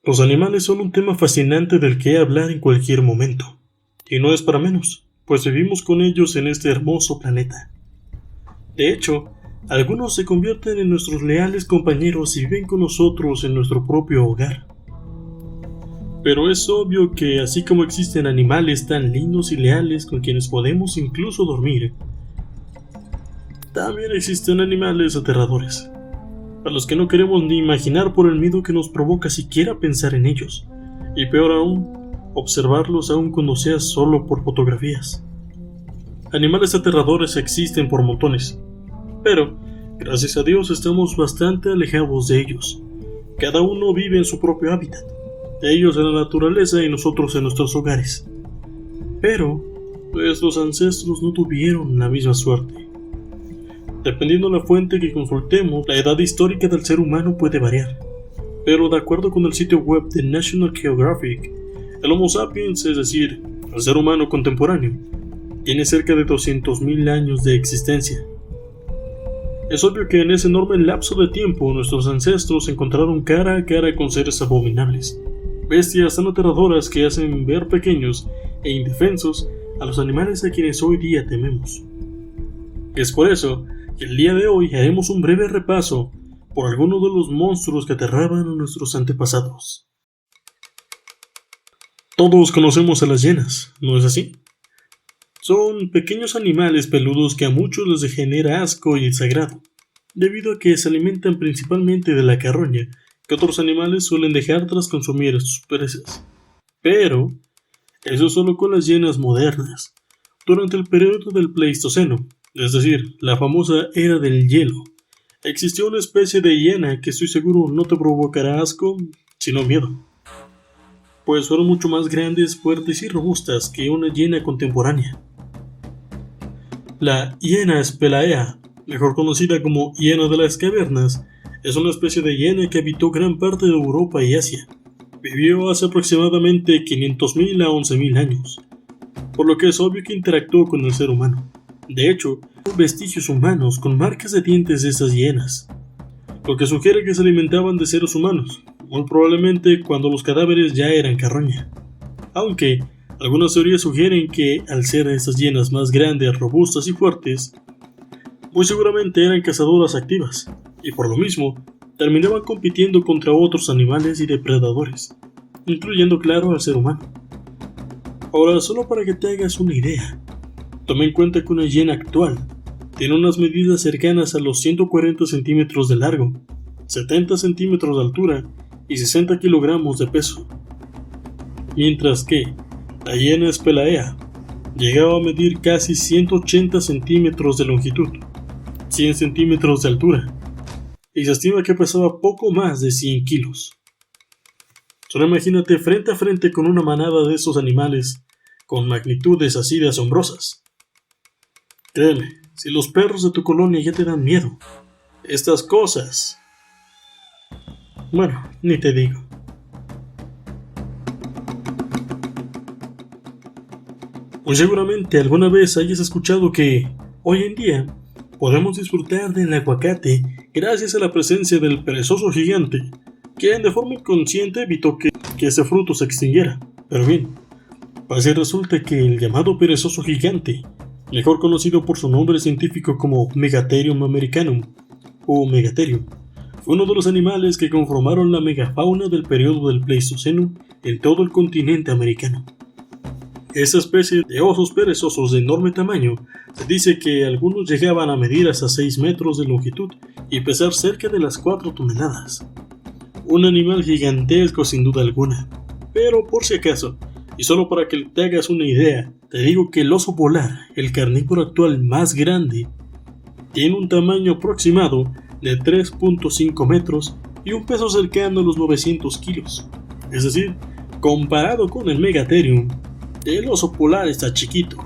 Los animales son un tema fascinante del que hablar en cualquier momento. Y no es para menos, pues vivimos con ellos en este hermoso planeta. De hecho, algunos se convierten en nuestros leales compañeros y viven con nosotros en nuestro propio hogar. Pero es obvio que así como existen animales tan lindos y leales con quienes podemos incluso dormir, también existen animales aterradores, a los que no queremos ni imaginar por el miedo que nos provoca siquiera pensar en ellos, y peor aún, observarlos aun cuando sea solo por fotografías. Animales aterradores existen por montones, pero, gracias a Dios, estamos bastante alejados de ellos. Cada uno vive en su propio hábitat, ellos en la naturaleza y nosotros en nuestros hogares. Pero, nuestros ancestros no tuvieron la misma suerte. Dependiendo de la fuente que consultemos, la edad histórica del ser humano puede variar. Pero de acuerdo con el sitio web de National Geographic, el Homo sapiens, es decir, el ser humano contemporáneo, tiene cerca de 200.000 años de existencia. Es obvio que en ese enorme lapso de tiempo nuestros ancestros se encontraron cara a cara con seres abominables, bestias tan aterradoras que hacen ver pequeños e indefensos a los animales a quienes hoy día tememos. Es por eso que el día de hoy haremos un breve repaso por algunos de los monstruos que aterraban a nuestros antepasados. Todos conocemos a las hienas, ¿no es así? Son pequeños animales peludos que a muchos les genera asco y desagrado, debido a que se alimentan principalmente de la carroña que otros animales suelen dejar tras consumir sus presas. Pero, eso solo con las hienas modernas. Durante el periodo del Pleistoceno, es decir, la famosa era del hielo, existió una especie de hiena que estoy seguro no te provocará asco, sino miedo, pues fueron mucho más grandes, fuertes y robustas que una hiena contemporánea. La hiena spelaea, mejor conocida como hiena de las cavernas, es una especie de hiena que habitó gran parte de Europa y Asia. Vivió hace aproximadamente 500.000 a 11.000 años, por lo que es obvio que interactuó con el ser humano. De hecho, hay vestigios humanos con marcas de dientes de estas hienas, lo que sugiere que se alimentaban de seres humanos, muy probablemente cuando los cadáveres ya eran carroña. Aunque algunas teorías sugieren que, al ser estas hienas más grandes, robustas y fuertes, muy seguramente eran cazadoras activas, y por lo mismo, terminaban compitiendo contra otros animales y depredadores, incluyendo claro al ser humano. Ahora, solo para que te hagas una idea, toma en cuenta que una hiena actual tiene unas medidas cercanas a los 140 centímetros de largo, 70 centímetros de altura y 60 kilogramos de peso, mientras que la hiena spelaea llegaba a medir casi 180 centímetros de longitud, 100 centímetros de altura, y se estima que pesaba poco más de 100 kilos. Solo imagínate frente a frente con una manada de esos animales con magnitudes así de asombrosas. Créeme, si los perros de tu colonia ya te dan miedo, estas cosas... bueno, ni te digo. Pues seguramente alguna vez hayas escuchado que, hoy en día, podemos disfrutar del aguacate gracias a la presencia del perezoso gigante, quien de forma inconsciente evitó que ese fruto se extinguiera. Pero bien, pues resulta que el llamado perezoso gigante, mejor conocido por su nombre científico como Megatherium americanum, o Megatherium, fue uno de los animales que conformaron la megafauna del periodo del Pleistoceno en todo el continente americano. Esta especie de osos perezosos de enorme tamaño, se dice que algunos llegaban a medir hasta 6 metros de longitud y pesar cerca de las 4 toneladas. Un animal gigantesco sin duda alguna. Pero por si acaso, y solo para que te hagas una idea, te digo que el oso polar, el carnívoro actual más grande, tiene un tamaño aproximado de 3.5 metros y un peso cercano a los 900 kilos. Es decir, comparado con el Megatherium, el oso polar está chiquito.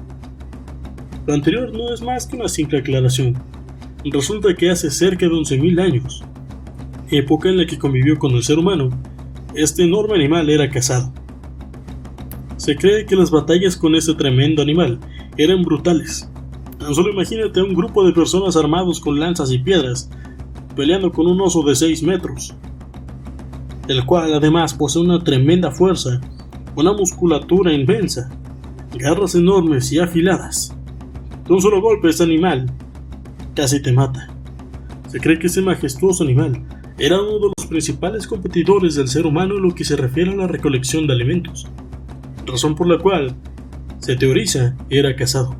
Lo anterior no es más que una simple aclaración. Resulta que hace cerca de 11.000 años, época en la que convivió con el ser humano, este enorme animal era cazado. Se cree que las batallas con este tremendo animal eran brutales. Tan solo imagínate a un grupo de personas armados con lanzas y piedras, peleando con un oso de 6 metros. el cual además posee una tremenda fuerza, una musculatura inmensa, garras enormes y afiladas. De un solo golpe este animal casi te mata. Se cree que ese majestuoso animal era uno de los principales competidores del ser humano en lo que se refiere a la recolección de alimentos, razón por la cual se teoriza era cazado.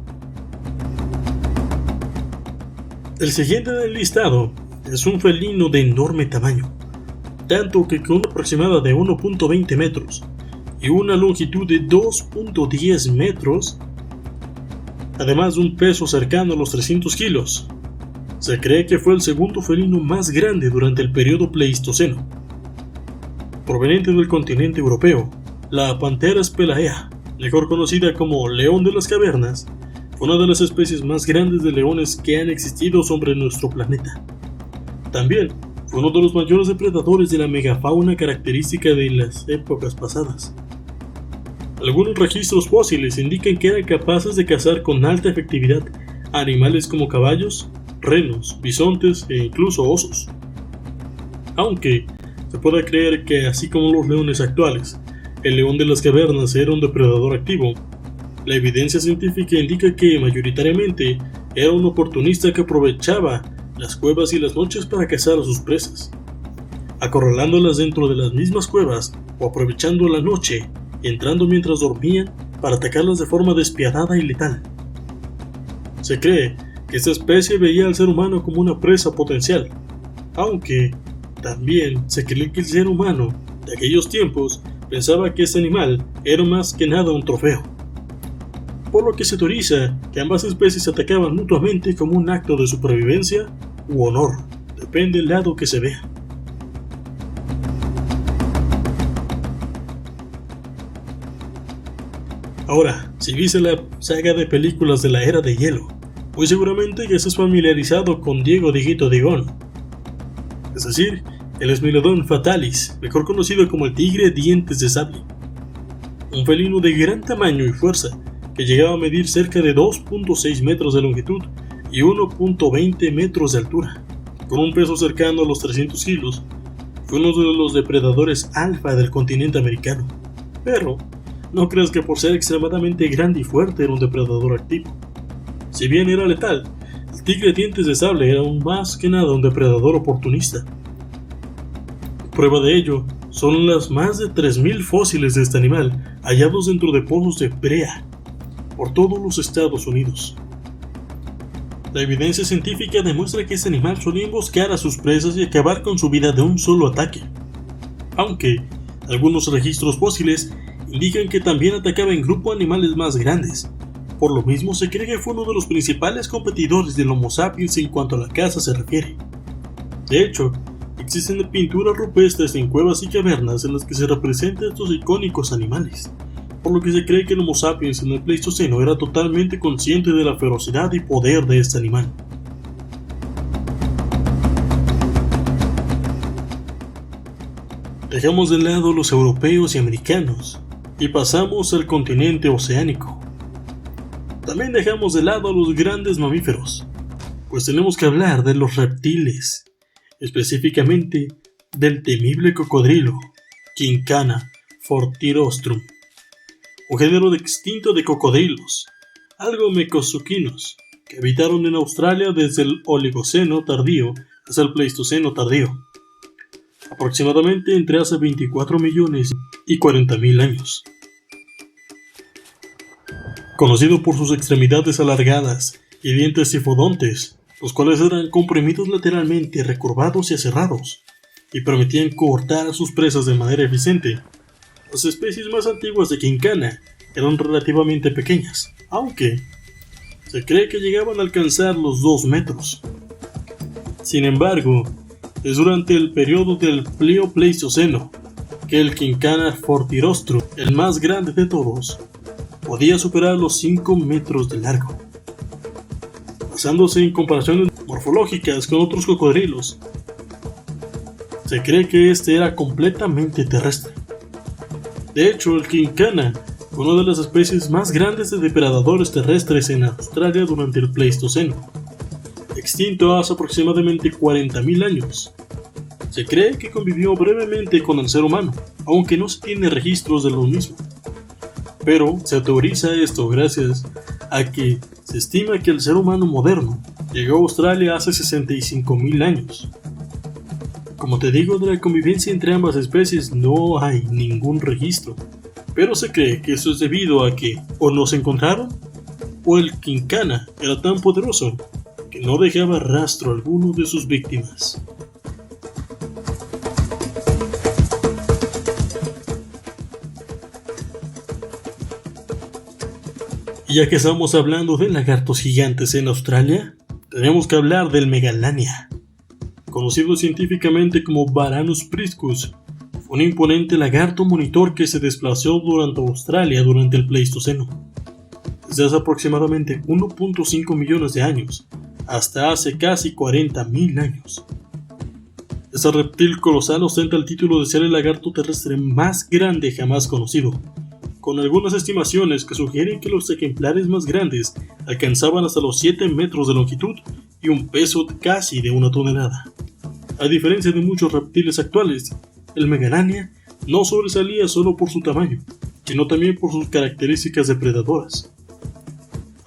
El siguiente del listado es un felino de enorme tamaño, tanto que con una aproximada de 1.20 metros y una longitud de 2.10 metros, además de un peso cercano a los 300 kilos. Se cree que fue el segundo felino más grande durante el periodo Pleistoceno. Proveniente del continente europeo, la Panthera spelaea, mejor conocida como león de las cavernas, fue una de las especies más grandes de leones que han existido sobre nuestro planeta. También fue uno de los mayores depredadores de la megafauna característica de las épocas pasadas. Algunos registros fósiles indican que eran capaces de cazar con alta efectividad animales como caballos, renos, bisontes e incluso osos. Aunque se puede creer que, así como los leones actuales, el león de las cavernas era un depredador activo, la evidencia científica indica que mayoritariamente era un oportunista que aprovechaba las cuevas y las noches para cazar a sus presas, acorralándolas dentro de las mismas cuevas o aprovechando la noche y entrando mientras dormían para atacarlas de forma despiadada y letal. Se cree que esta especie veía al ser humano como una presa potencial, aunque también se cree que el ser humano de aquellos tiempos pensaba que este animal era más que nada un trofeo, por lo que se teoriza que ambas especies se atacaban mutuamente como un acto de supervivencia u honor, depende del lado que se vea. Ahora, si viste la saga de películas de la Era de Hielo, muy seguramente ya estás familiarizado con Diego Dieguito Digón, es decir, el Smilodon fatalis, mejor conocido como el tigre dientes de sable, un felino de gran tamaño y fuerza que llegaba a medir cerca de 2.6 metros de longitud y 1.20 metros de altura, con un peso cercano a los 300 kilos. Fue uno de los depredadores alfa del continente americano, pero no creas que por ser extremadamente grande y fuerte era un depredador activo. Si bien era letal, el tigre dientes de sable era aún más que nada un depredador oportunista. Prueba de ello son las más de 3.000 fósiles de este animal hallados dentro de pozos de brea por todos los Estados Unidos. La evidencia científica demuestra que este animal solía emboscar a sus presas y acabar con su vida de un solo ataque, aunque algunos registros fósiles indican que también atacaba en grupo a animales más grandes. Por lo mismo, se cree que fue uno de los principales competidores del Homo sapiens en cuanto a la caza se refiere. De hecho, existen pinturas rupestres en cuevas y cavernas en las que se representan estos icónicos animales, por lo que se cree que el Homo sapiens en el Pleistoceno era totalmente consciente de la ferocidad y poder de este animal. Dejamos de lado los europeos y americanos y pasamos al continente oceánico. También dejamos de lado a los grandes mamíferos, pues tenemos que hablar de los reptiles, específicamente del temible cocodrilo, Quincana fortirostrum, un género extinto de cocodrilos, algo mecosuquinos, que habitaron en Australia desde el Oligoceno tardío hasta el Pleistoceno tardío, aproximadamente entre hace 24 millones y 40.000 años. Conocido por sus extremidades alargadas y dientes cefodontes, los cuales eran comprimidos lateralmente, recurvados y aserrados, y permitían cortar a sus presas de manera eficiente. Las especies más antiguas de Quincana eran relativamente pequeñas, aunque se cree que llegaban a alcanzar los 2 metros. Sin embargo, es durante el periodo del Pliopleistoceno que el Quincana fortirostrum, el más grande de todos, podía superar los 5 metros de largo, basándose en comparaciones morfológicas con otros cocodrilos. Se cree que este era completamente terrestre. De hecho, el Quincana fue una de las especies más grandes de depredadores terrestres en Australia durante el Pleistoceno, extinto hace aproximadamente 40.000 años. Se cree que convivió brevemente con el ser humano, aunque no se tiene registros de lo mismo. Pero se teoriza esto gracias a que se estima que el ser humano moderno llegó a Australia hace 65.000 años. Como te digo, de la convivencia entre ambas especies no hay ningún registro, pero se cree que eso es debido a que o no se encontraron, o el quincana era tan poderoso que no dejaba rastro alguno de sus víctimas. Y ya que estamos hablando de lagartos gigantes en Australia, tenemos que hablar del Megalania. Conocido científicamente como Varanus priscus, fue un imponente lagarto monitor que se desplazó durante Australia durante el Pleistoceno. Desde hace aproximadamente 1.5 millones de años hasta hace casi 40.000 años. Este reptil colosal ostenta el título de ser el lagarto terrestre más grande jamás conocido, con algunas estimaciones que sugieren que los ejemplares más grandes alcanzaban hasta los 7 metros de longitud y un peso casi de 1 tonelada. A diferencia de muchos reptiles actuales, el Megalania no sobresalía solo por su tamaño, sino también por sus características depredadoras.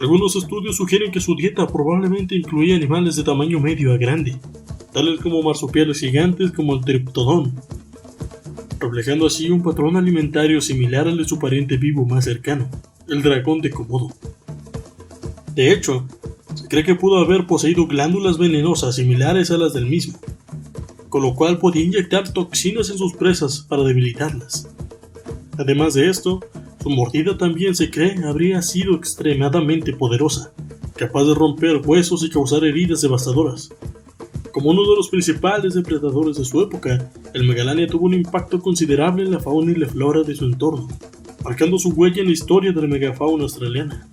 Algunos estudios sugieren que su dieta probablemente incluía animales de tamaño medio a grande, tales como marsupiales gigantes como el Triptodon, reflejando así un patrón alimentario similar al de su pariente vivo más cercano, el dragón de Komodo. De hecho, se cree que pudo haber poseído glándulas venenosas similares a las del mismo, con lo cual podía inyectar toxinas en sus presas para debilitarlas. Además de esto, su mordida también se cree habría sido extremadamente poderosa, capaz de romper huesos y causar heridas devastadoras. Como uno de los principales depredadores de su época, el Megalania tuvo un impacto considerable en la fauna y la flora de su entorno, marcando su huella en la historia de la megafauna australiana.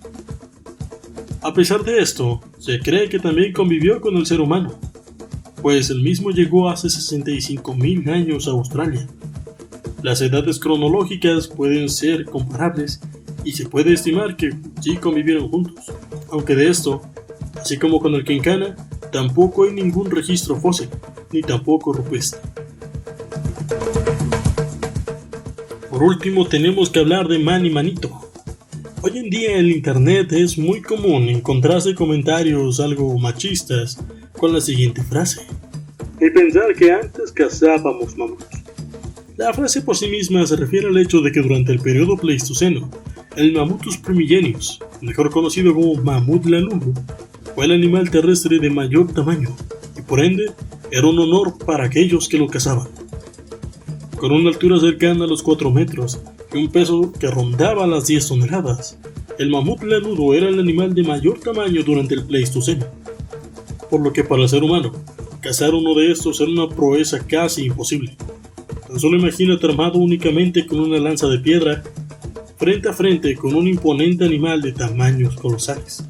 A pesar de esto, se cree que también convivió con el ser humano, pues el mismo llegó hace 65.000 años a Australia. Las edades cronológicas pueden ser comparables y se puede estimar que sí convivieron juntos, aunque de esto, así como con el quincana, tampoco hay ningún registro fósil, ni tampoco rupestre. Por último tenemos que hablar de Manny Manito. Hoy en día en internet es muy común encontrarse comentarios algo machistas con la siguiente frase: y pensar que antes cazábamos mamuts. La frase por sí misma se refiere al hecho de que durante el periodo Pleistoceno, el Mammutus primigenius, mejor conocido como mamut lanudo, fue el animal terrestre de mayor tamaño y por ende era un honor para aquellos que lo cazaban. Con una altura cercana a los 4 metros y un peso que rondaba las 10 toneladas, el mamut lanudo era el animal de mayor tamaño durante el Pleistoceno, por lo que para el ser humano, cazar uno de estos era una proeza casi imposible. Tan solo imagínate armado únicamente con una lanza de piedra, frente a frente con un imponente animal de tamaños colosales.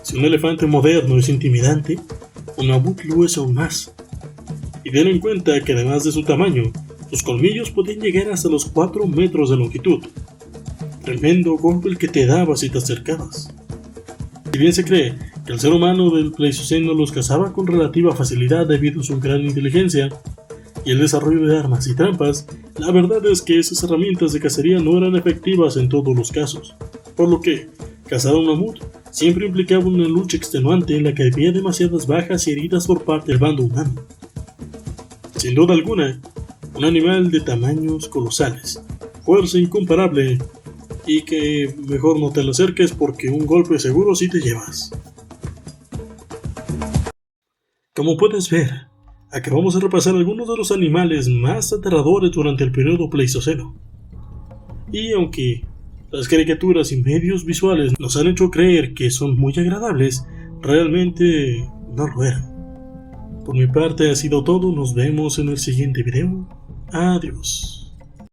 Si un elefante moderno es intimidante, un mamut lo es aún más. Y ten en cuenta que además de su tamaño, sus colmillos podían llegar hasta los 4 metros de longitud. Tremendo golpe el que te daba si te acercabas. Si bien se cree que el ser humano del Pleistoceno los cazaba con relativa facilidad debido a su gran inteligencia y el desarrollo de armas y trampas, la verdad es que esas herramientas de cacería no eran efectivas en todos los casos, por lo que cazar a un mamut siempre implicaba una lucha extenuante en la que había demasiadas bajas y heridas por parte del bando humano. Sin duda alguna, un animal de tamaños colosales, fuerza incomparable y que mejor no te lo acerques porque un golpe seguro sí te llevas. Como puedes ver, acabamos de repasar algunos de los animales más aterradores durante el periodo Pleistoceno. Y aunque las caricaturas y medios visuales nos han hecho creer que son muy agradables, realmente no lo eran. Por mi parte ha sido todo, nos vemos en el siguiente video. Adiós.